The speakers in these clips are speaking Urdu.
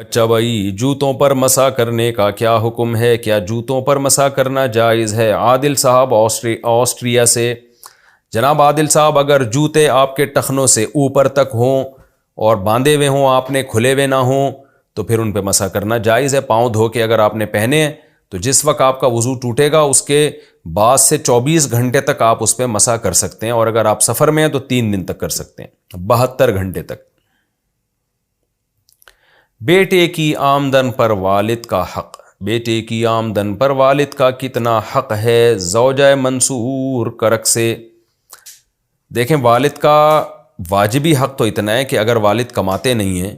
اچھا بھائی، جوتوں پر مسح کرنے کا کیا حکم ہے؟ کیا جوتوں پر مسح کرنا جائز ہے؟ عادل صاحب آسٹریا سے۔ جناب عادل صاحب، اگر جوتے آپ کے ٹخنوں سے اوپر تک ہوں اور باندھے ہوئے ہوں، آپ نے کھلے ہوئے نہ ہوں، تو پھر ان پہ مسح کرنا جائز ہے۔ پاؤں دھو کے اگر آپ نے پہنے ہیں تو جس وقت آپ کا وضو ٹوٹے گا اس کے بعد سے 24 گھنٹے تک آپ اس پہ مسح کر سکتے ہیں، اور اگر آپ سفر میں ہیں تو 3 دن تک کر سکتے ہیں، 72 گھنٹے تک۔ بیٹے کی آمدن پر والد کا حق۔ بیٹے کی آمدن پر والد کا کتنا حق ہے؟ زوجہ منصور کرک سے۔ دیکھیں، والد کا واجبی حق تو اتنا ہے کہ اگر والد کماتے نہیں ہیں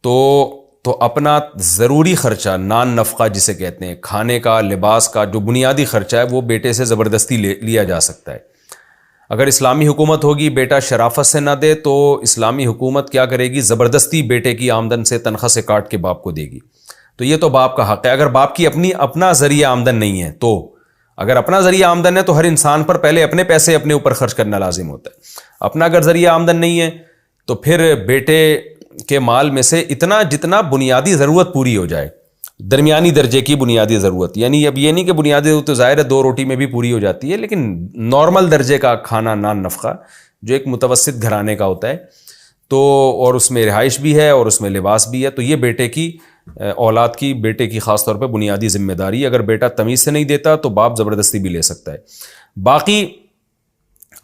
تو اپنا ضروری خرچہ، نان نفقہ جسے کہتے ہیں، کھانے کا، لباس کا، جو بنیادی خرچہ ہے وہ بیٹے سے زبردستی لیا جا سکتا ہے۔ اگر اسلامی حکومت ہوگی، بیٹا شرافت سے نہ دے تو اسلامی حکومت کیا کرے گی؟ زبردستی بیٹے کی آمدن سے، تنخواہ سے کاٹ کے باپ کو دے گی۔ تو یہ تو باپ کا حق ہے۔ اگر باپ کی اپنا ذریعہ آمدن نہیں ہے تو، اگر اپنا ذریعہ آمدن ہے تو ہر انسان پر پہلے اپنے پیسے اپنے اوپر خرچ کرنا لازم ہوتا ہے۔ اپنا اگر ذریعہ آمدن نہیں ہے تو پھر بیٹے کے مال میں سے اتنا جتنا بنیادی ضرورت پوری ہو جائے، درمیانی درجے کی بنیادی ضرورت، یعنی اب یہ نہیں کہ بنیادی ضرورت تو ظاہر ہے 2 روٹی میں بھی پوری ہو جاتی ہے، لیکن نارمل درجے کا کھانا، نان نفقہ جو ایک متوسط گھرانے کا ہوتا ہے، تو اور اس میں رہائش بھی ہے اور اس میں لباس بھی ہے، تو یہ بیٹے کی اولاد کی، بیٹے کی خاص طور پہ بنیادی ذمہ داری ہے۔ اگر بیٹا تمیز سے نہیں دیتا تو باپ زبردستی بھی لے سکتا ہے۔ باقی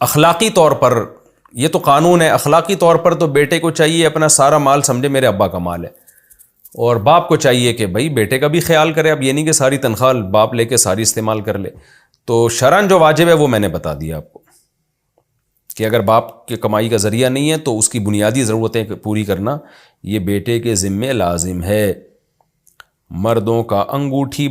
اخلاقی طور پر یہ تو قانون ہے، اخلاقی طور پر تو بیٹے کو چاہیے اپنا سارا مال سمجھے میرے ابا کا مال ہے، اور باپ کو چاہیے کہ بھائی بیٹے کا بھی خیال کرے۔ اب یہ نہیں کہ ساری تنخواہ باپ لے کے ساری استعمال کر لے۔ تو شرعاً جو واجب ہے وہ میں نے بتا دیا آپ کو، کہ اگر باپ کے کمائی کا ذریعہ نہیں ہے تو اس کی بنیادی ضرورتیں پوری کرنا یہ بیٹے کے ذمے لازم ہے۔ مردوں کا انگوٹھی